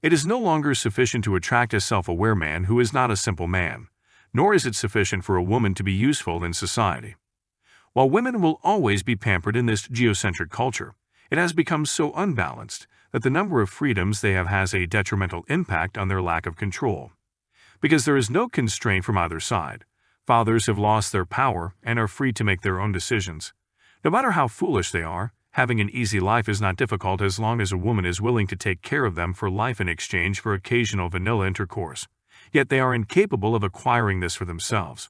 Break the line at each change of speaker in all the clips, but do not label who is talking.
It is no longer sufficient to attract a self-aware man who is not a simple man, nor is it sufficient for a woman to be useful in society. While women will always be pampered in this geocentric culture, it has become so unbalanced that the number of freedoms they have has a detrimental impact on their lack of control. Because there is no constraint from either side, fathers have lost their power and are free to make their own decisions. No matter how foolish they are, having an easy life is not difficult as long as a woman is willing to take care of them for life in exchange for occasional vanilla intercourse. Yet they are incapable of acquiring this for themselves.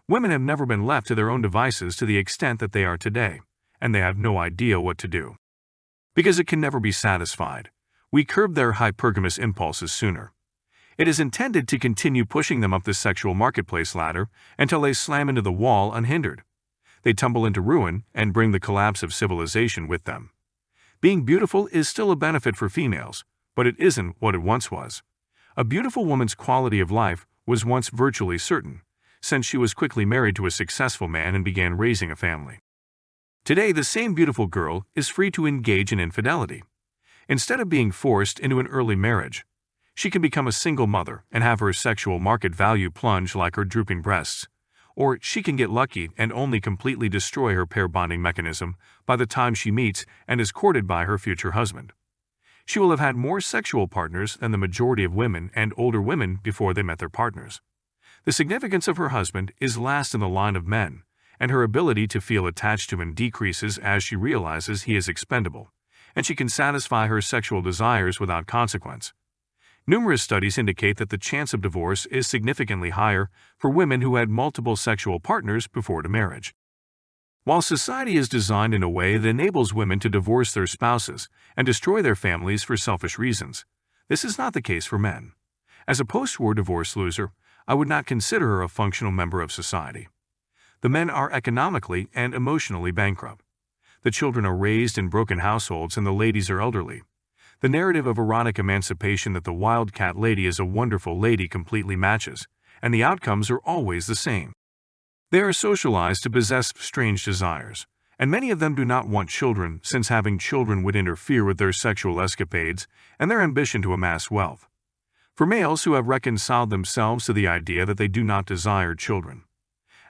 Women have never been left to their own devices to the extent that they are today, and they have no idea what to do. Because it can never be satisfied, we curb their hypergamous impulses sooner. It is intended to continue pushing them up the sexual marketplace ladder until they slam into the wall unhindered. They tumble into ruin and bring the collapse of civilization with them. Being beautiful is still a benefit for females, but it isn't what it once was. A beautiful woman's quality of life was once virtually certain, since she was quickly married to a successful man and began raising a family. Today, the same beautiful girl is free to engage in infidelity. Instead of being forced into an early marriage, she can become a single mother and have her sexual market value plunge like her drooping breasts. Or she can get lucky and only completely destroy her pair bonding mechanism by the time she meets and is courted by her future husband. She will have had more sexual partners than the majority of women and older women before they met their partners. The significance of her husband is last in the line of men, and her ability to feel attached to him decreases as she realizes he is expendable, and she can satisfy her sexual desires without consequence. Numerous studies indicate that the chance of divorce is significantly higher for women who had multiple sexual partners before the marriage. While society is designed in a way that enables women to divorce their spouses and destroy their families for selfish reasons, this is not the case for men. As a post-war divorce loser, I would not consider her a functional member of society. The men are economically and emotionally bankrupt. The children are raised in broken households and the ladies are elderly. The narrative of erotic emancipation that the wildcat lady is a wonderful lady completely matches, and the outcomes are always the same. They are socialized to possess strange desires, and many of them do not want children since having children would interfere with their sexual escapades and their ambition to amass wealth. For males who have reconciled themselves to the idea that they do not desire children.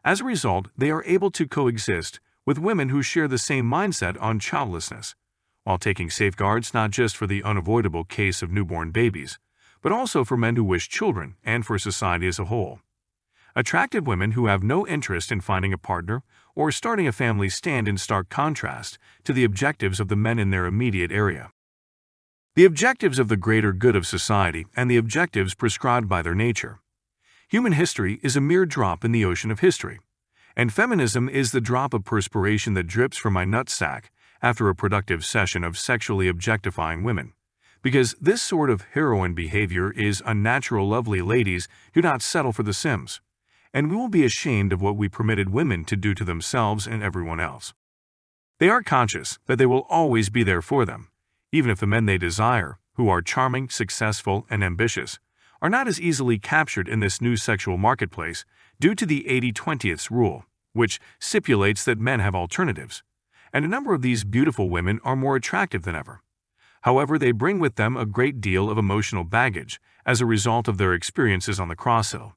As a result, they are able to coexist with women who share the same mindset on childlessness, while taking safeguards not just for the unavoidable case of newborn babies, but also for men who wish children and for society as a whole. Attractive women who have no interest in finding a partner or starting a family stand in stark contrast to the objectives of the men in their immediate area. The objectives of the greater good of society and the objectives prescribed by their nature. Human history is a mere drop in the ocean of history, and feminism is the drop of perspiration that drips from my nutsack after a productive session of sexually objectifying women. Because this sort of heroine behavior is unnatural. Lovely ladies do not settle for the Sims, and we will be ashamed of what we permitted women to do to themselves and everyone else. They are conscious that they will always be there for them, even if the men they desire, who are charming, successful, and ambitious, are not as easily captured in this new sexual marketplace due to the 80-20th rule, which stipulates that men have alternatives, and a number of these beautiful women are more attractive than ever. However, they bring with them a great deal of emotional baggage as a result of their experiences on the crosshill.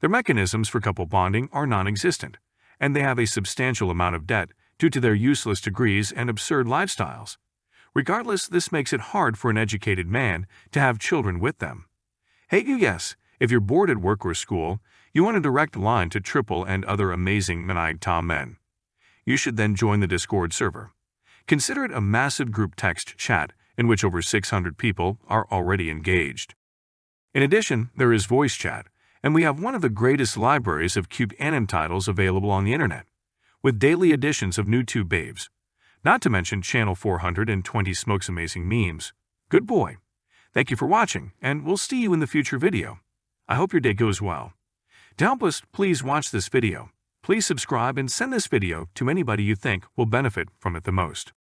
Their mechanisms for couple bonding are non-existent, and they have a substantial amount of debt due to their useless degrees and absurd lifestyles. Regardless, this makes it hard for an educated man to have children with them. Hey, yes, if you're bored at work or school, you want a direct line to Triple and other amazing Tom men. You should then join the Discord server. Consider it a massive group text chat in which over 600 people are already engaged. In addition, there is voice chat, and we have one of the greatest libraries of cute anime titles available on the internet, with daily editions of new tube babes. Not to mention channel 420 Smokes Amazing Memes. Good boy. Thank you for watching, and we'll see you in the future video. I hope your day goes well. To help us, please watch this video. Please subscribe and send this video to anybody you think will benefit from it the most.